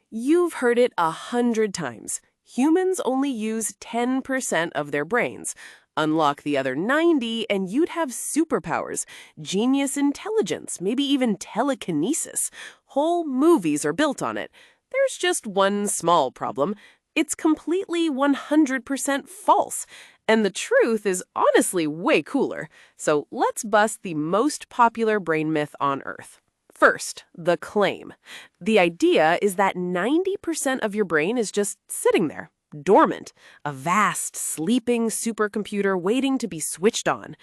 You've heard it 100 times. Humans only use 10% of their brains. Unlock the other 90 and you'd have superpowers, genius intelligence, maybe even telekinesis. Whole movies are built on it. There's just one small problem. It's completely 100% false. And the truth is honestly way cooler. So let's bust the most popular brain myth on Earth. First, the claim. The idea is that 90% of your brain is just sitting there, dormant, a vast, sleeping supercomputer waiting to be switched on.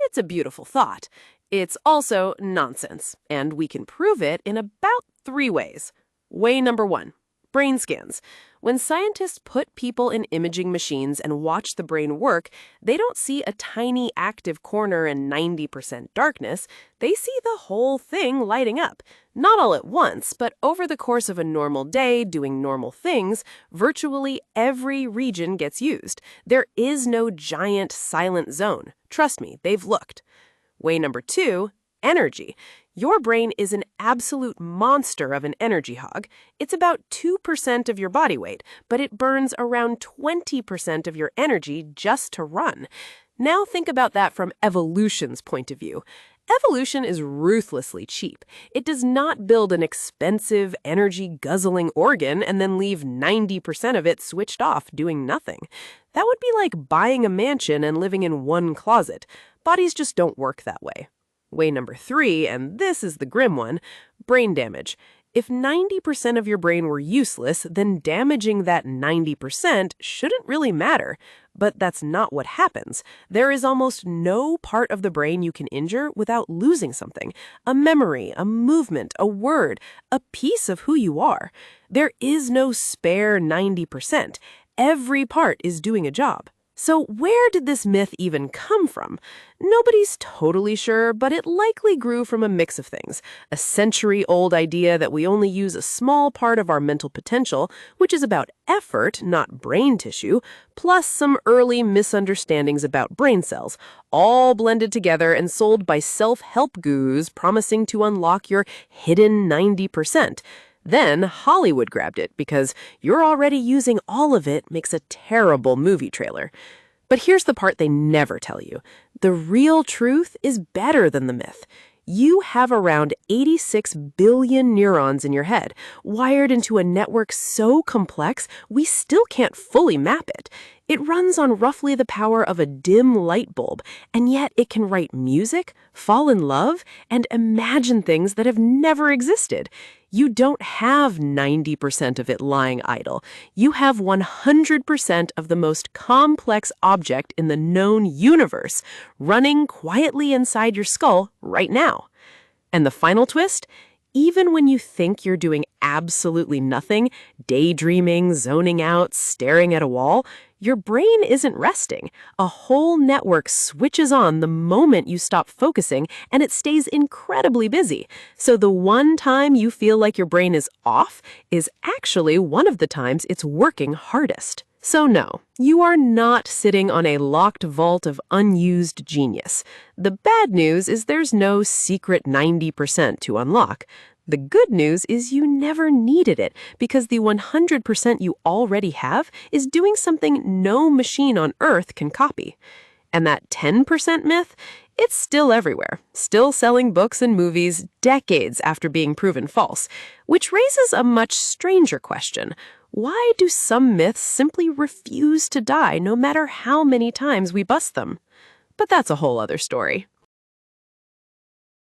It's a beautiful thought. It's also nonsense, and we can prove it in about 3 ways. Way number 1. Brain scans. When scientists put people in imaging machines and watch the brain work, they don't see a tiny active corner and 90% darkness. They see the whole thing lighting up. Not all at once, but over the course of a normal day doing normal things, virtually every region gets used. There is no giant silent zone. Trust me, they've looked. Way number 2, energy. Your brain is an absolute monster of an energy hog. It's about 2% of your body weight, but it burns around 20% of your energy just to run. Now think about that from evolution's point of view. Evolution is ruthlessly cheap. It does not build an expensive, energy-guzzling organ and then leave 90% of it switched off doing nothing. That would be like buying a mansion and living in one closet. Bodies just don't work that way. Way number 3, and this is the grim one, brain damage. If 90% of your brain were useless, then damaging that 90% shouldn't really matter. But that's not what happens. There is almost no part of the brain you can injure without losing something. A memory, a movement, a word, a piece of who you are. There is no spare 90%. Every part is doing a job. So where did this myth even come from? Nobody's totally sure, but it likely grew from a mix of things. A century-old idea that we only use a small part of our mental potential, which is about effort, not brain tissue, plus some early misunderstandings about brain cells, all blended together and sold by self-help gurus promising to unlock your hidden 90%. Then Hollywood grabbed it because you're already using all of it makes a terrible movie trailer. But here's the part they never tell you. The real truth is better than the myth. You have around 86 billion neurons in your head, wired into a network so complex we still can't fully map it. It runs on roughly the power of a dim light bulb, and yet it can write music, fall in love, and imagine things that have never existed. You don't have 90% of it lying idle. You have 100% of the most complex object in the known universe running quietly inside your skull right now. And the final twist? Even when you think you're doing absolutely nothing, daydreaming, zoning out, staring at a wall, your brain isn't resting. A whole network switches on the moment you stop focusing, and it stays incredibly busy. So the one time you feel like your brain is off is actually one of the times it's working hardest. So no, you are not sitting on a locked vault of unused genius. The bad news is there's no secret 90% to unlock. The good news is you never needed it because the 100% you already have is doing something no machine on Earth can copy. And that 10% myth? It's still everywhere, still selling books and movies decades after being proven false, which raises a much stranger question. Why do some myths simply refuse to die no matter how many times we bust them? But that's a whole other story.